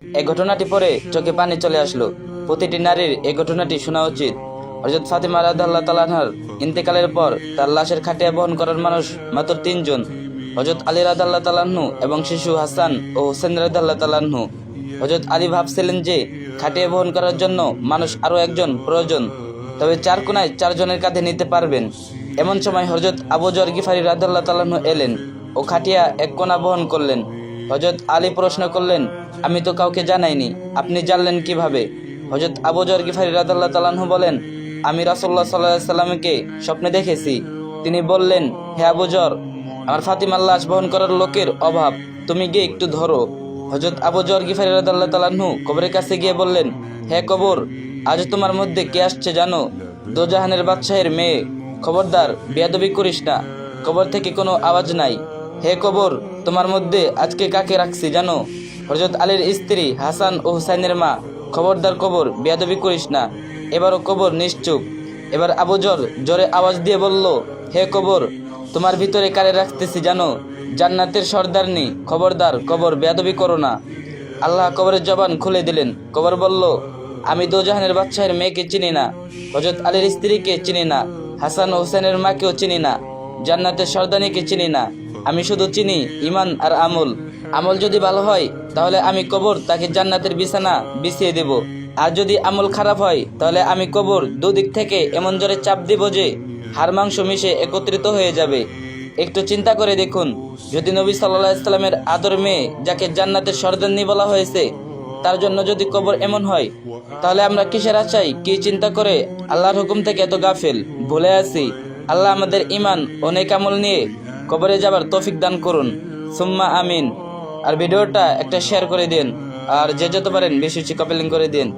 এই ঘটনাটি পরে চোখে পানি চলে আসলো। প্রতিটি নারীর এই ঘটনাটি শোনা উচিত। হযরত ফাতিমা রাদিয়াল্লাহু তাআলা আনহার ইন্তেকালের পর তার লাশের খাটিয়া বহন করার মানুষ মাত্র 3 জন, হযরত আলী রাদিয়াল্লাহু তাআলা আনহু এবং শিশু হাসান ও হুসেন রাদিয়াল্লাহু তাআলা আনহু। হযরত আলী ভাবছিলেন যে খাটিয়া বহন করার জন্য মানুষ আরো একজন প্রয়োজন, তবে 4 কোনায় 4 জনের কাঁধে নিতে পারবেন। এমন সময় হযরত আবু যর গিফারি রাদিয়াল্লাহু তাআলা আনহু এলেন ও খাটিয়া এক কোণা বহন করলেন। হযরত আলী প্রশ্ন করলেন, আমি তো কাউকে জানাইনি, আপনি জানলেন কিভাবে? হযরত আবু যর গিফারি রাদিয়াল্লাহু তাআলা আনহু বলেন, আমি রাসূলুল্লাহ সাল্লাল্লাহু আলাইহি সাল্লামকে স্বপ্নে দেখেছি। তিনি বললেন, হে আবু যর, আমার ফাতিমার লাশ বহন করার লোকের অভাব, তুমি গিয়ে একটু ধরো। হযরত আবু যর গিফারি রাদিয়াল্লাহু তাআলা আনহু কবরের কাছে গিয়ে বললেন, হে কবর, আজ তোমার মধ্যে কে আসছে জানো? দোজাহানের বাদশাহের মেয়ে। খবরদার বেয়াদবি করিস না। কবর থেকে কোনো আওয়াজ নাই। হে কবর, তোমার মধ্যে আজকে কাকে রাখছি জানো? হযরত আলীর স্ত্রী হাসান ও হুসাইনের মা। খবরদার কবর, বেয়াদবি করিস না। এবারও কবর নিশ্চুপ। এবার আবু যর জোরে আওয়াজ দিয়ে বলল, হে কবর, তোমার ভিতরে কারে রাখতেছি জানো? জান্নাতের সর্দারনি। খবরদার কবর, বেয়াদবি করো না। আল্লাহ কবরের জবান খুলে দিলেন। কবর বলল, আমি দোজাহানের বাদশাহের মেয়েকে চিনি না, হযরত আলীর স্ত্রীকে চিনি না, হাসান ও হুসেনের মাকেও চিনি না, জান্নাতের সর্দারনিকে চিনি না। আমি শুধু চিনি ঈমান আর আমল। আমল যদি ভালো হয় তাহলে আমি কবর তাকে জান্নাতের বিছানা বিছিয়ে দেব, আর যদি আমল খারাপ হয় তাহলে আমি কবর দুদিক থেকে এমন জোরে চাপ দেব যে হাড় মাংস মিশে একত্রিত হয়ে যাবে। একটু চিন্তা করে দেখুন, যদি নবী সাল্লাল্লাহু আলাইহি সাল্লামের আদর মেয়ে, যাকে জান্নাতের সর্দারনি বলা হয়েছে, তার জন্য যদি কবর এমন হয়, তাহলে আমরা কিসের আশায়, কি চিন্তা করে আল্লাহর হুকুম থেকে এত গাফেল, ভুলে আছি। আল্লাহ আমাদের ঈমান ও নেক আমল নিয়ে কবরে যাবার তৌফিক দান করুন, সুম্মা আমিন। আর ভিডিওটা একটা শেয়ার করে দিন, আর যে যত পারেন বেশি বেশি কপি লিংক করে দিন।